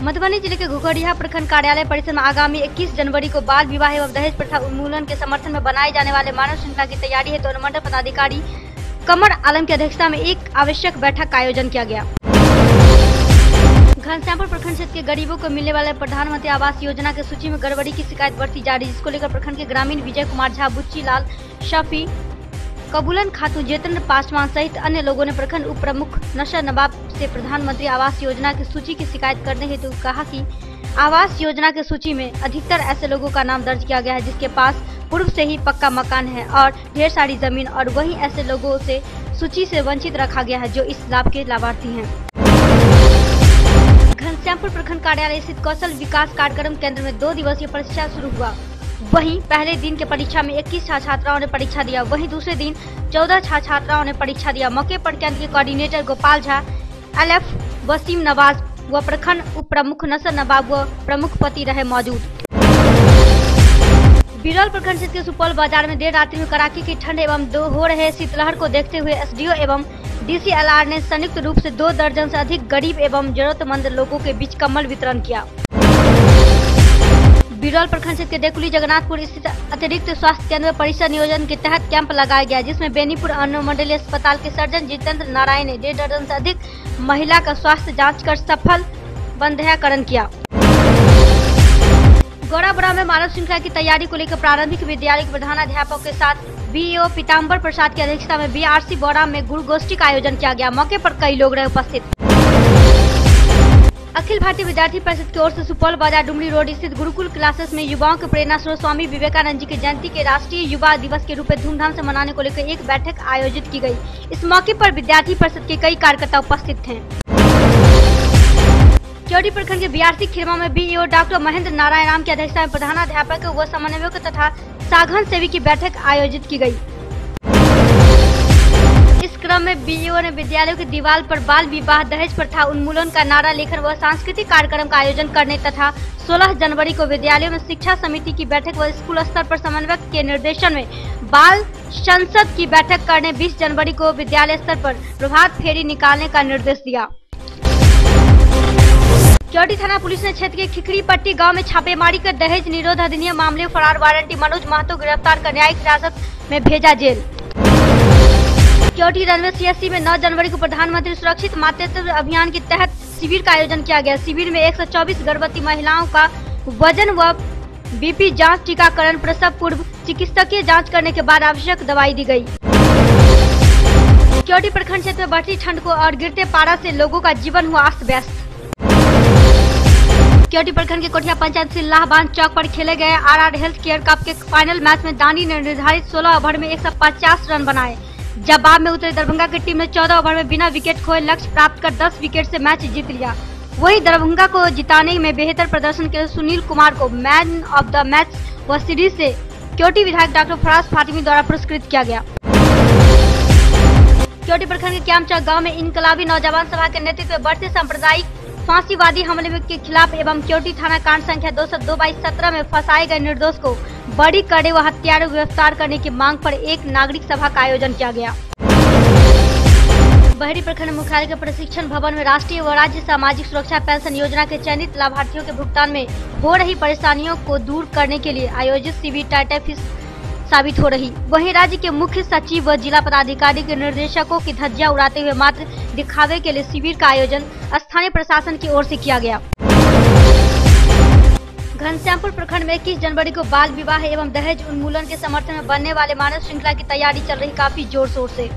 मधुबनी जिले के घुघड़िया प्रखंड कार्यालय परिसर में आगामी 21 जनवरी को बाल विवाह एवं दहेज प्रथा उन्मूलन के समर्थन में बनाए जाने वाले मानव श्रृंखला की तैयारी हेतु अनुमंडल पदाधिकारी कमर आलम की अध्यक्षता में एक आवश्यक बैठक का आयोजन किया गया। घनश्यामपुर प्रखंड क्षेत्र के गरीबों को मिलने वाले प्रधानमंत्री आवास योजना की सूची में गड़बड़ी की शिकायत बढ़ती जा रही, जिसको लेकर प्रखंड के ग्रामीण विजय कुमार झा, बुच्ची लाल, शफी, कबूलन खातून, जितेंद्र पासवान सहित अन्य लोगों ने प्रखंड उप प्रमुख नशर नवाब से प्रधानमंत्री आवास योजना की सूची की शिकायत करने हेतु कहा कि आवास योजना की सूची में अधिकतर ऐसे लोगों का नाम दर्ज किया गया है जिसके पास पूर्व से ही पक्का मकान है और ढेर सारी जमीन, और वहीं ऐसे लोगों से सूची से वंचित रखा गया है जो इस लाभ के लाभार्थी हैं। घनश्यामपुर प्रखंड कार्यालय स्थित कौशल विकास कार्यक्रम केंद्र में 2 दिवसीय परीक्षा शुरू हुआ। वहीं पहले दिन के परीक्षा में 21 छात्राओं ने परीक्षा दिया, वहीं दूसरे दिन 14 छात्राओं ने परीक्षा दिया। मौके पर केंद्र के कोऑर्डिनेटर गोपाल झा, LF वसीम नवाज व प्रखंड उप प्रमुख नसर नवाब व प्रमुख पति रहे मौजूद। बिरौल प्रखंड क्षेत्र के सुपौल बाजार में देर रात्रि में कड़ाके की ठंड एवं हो रहे शीतलहर को देखते हुए SDO एवं DCLR ने संयुक्त रूप से 2 दर्जन से अधिक गरीब एवं जरूरतमंद लोगों के बीच कंबल वितरण किया। बिरौल प्रखंड क्षेत्र के डेकुली जगन्नाथपुर स्थित अतिरिक्त स्वास्थ्य केंद्र में परिसर नियोजन के तहत कैंप लगाया गया, जिसमें बेनीपुर अनुमंडलीय अस्पताल के सर्जन जितेंद्र नारायण ने 1.5 दर्जन से अधिक महिला का स्वास्थ्य जांच कर सफल बंध्याकरण किया। गौराबोड़ा में मानव श्रृंखला की तैयारी को लेकर प्रारंभिक विद्यालय के प्रधानाध्यापकों के साथ BEO पीताम्बर प्रसाद की अध्यक्षता में BRC बोड़ा में गुरु गोष्ठी का आयोजन किया गया। मौके पर कई लोग रहे उपस्थित। अखिल भारतीय विद्यार्थी परिषद की ओर से सुपौल बाजार डुमरी रोड स्थित गुरुकुल क्लासेस में युवाओं के प्रेरणा स्रोत स्वामी विवेकानंद जी की जयंती के राष्ट्रीय युवा दिवस के रूप में धूमधाम से मनाने को लेकर एक बैठक आयोजित की गई। इस मौके पर विद्यार्थी परिषद के कई कार्यकर्ता उपस्थित थे। चौड़ी प्रखंड के BRC खिरमा में BEO डॉक्टर महेंद्र नारायण राम की अध्यक्षता में प्रधानाध्यापक व समन्वयक तथा साघन सेवी की बैठक आयोजित की गई। इस क्रम में BEO ने विद्यालयों की दीवार पर बाल विवाह दहेज प्रथा उन्मूलन का नारा लेकर व सांस्कृतिक कार्यक्रम का आयोजन करने तथा 16 जनवरी को विद्यालयों में शिक्षा समिति की बैठक व स्कूल स्तर पर समन्वयक के निर्देशन में बाल संसद की बैठक करने 20 जनवरी को विद्यालय स्तर पर प्रभात फेरी निकालने का निर्देश दिया। चौड़ी थाना पुलिस ने क्षेत्र के खिखड़ी पट्टी गांव में छापेमारी कर दहेज निरोध अधिनियम मामले में फरार वारंटी मनोज महतो गिरफ्तार कर न्यायिक हिरासत में भेजा जेल। चौड़ी रनवे CSC में 9 जनवरी को प्रधानमंत्री सुरक्षित मातृत्व अभियान के तहत शिविर का आयोजन किया गया। शिविर में 124 गर्भवती महिलाओं का वजन व BP जांच, टीकाकरण, प्रसव पूर्व चिकित्सकीय जांच करने के बाद आवश्यक दवाई दी गई। चौड़ी प्रखंड क्षेत्र में बढ़ती ठंड को और गिरते पारा से लोगों का जीवन हुआ अस्त व्यस्त। चौड़ी प्रखंड के कोठिया पंचायत सिल्लाहबांध चौक पर खेले गए RR हेल्थ केयर कप के फाइनल मैच में दानी ने निर्धारित 16 ओवर में 150 रन बनाए। जवाब में उतरे दरभंगा की टीम ने 14 ओवर में बिना विकेट खोए लक्ष्य प्राप्त कर 10 विकेट से मैच जीत लिया। वहीं दरभंगा को जिताने में बेहतर प्रदर्शन के सुनील कुमार को मैन ऑफ द मैच व सीरीज से चौड़ी विधायक डॉक्टर फराज फातिमी द्वारा पुरस्कृत किया गया। चौड़ी प्रखंड के क्यामचक गाँव में इनकलाबी नौजवान सभा के नेतृत्व में बढ़ते सांप्रदायिक फांसीवादी हमले के खिलाफ एवं चौड़ी थाना कांड संख्या 202/17 में फंसाए गए निर्दोष को बड़ी कड़े व हत्यारों को गिरफ्तार करने की मांग पर एक नागरिक सभा का आयोजन किया गया। बहरी प्रखंड मुख्यालय के प्रशिक्षण भवन में राष्ट्रीय व राज्य सामाजिक सुरक्षा पेंशन योजना के चयनित लाभार्थियों के भुगतान में हो रही परेशानियों को दूर करने के लिए आयोजित शिविर टाइटफिश साबित हो रही। वहीं राज्य के मुख्य सचिव व जिला पदाधिकारी के निर्देशकों की धज्जियां उड़ाते हुए मात्र दिखावे के लिए शिविर का आयोजन स्थानीय प्रशासन की ओर से किया गया। घनश्यामपुर प्रखंड में 21 जनवरी को बाल विवाह एवं दहेज उन्मूलन के समर्थन में बनने वाले मानव श्रृंखला की तैयारी चल रही काफी जोर शोर से।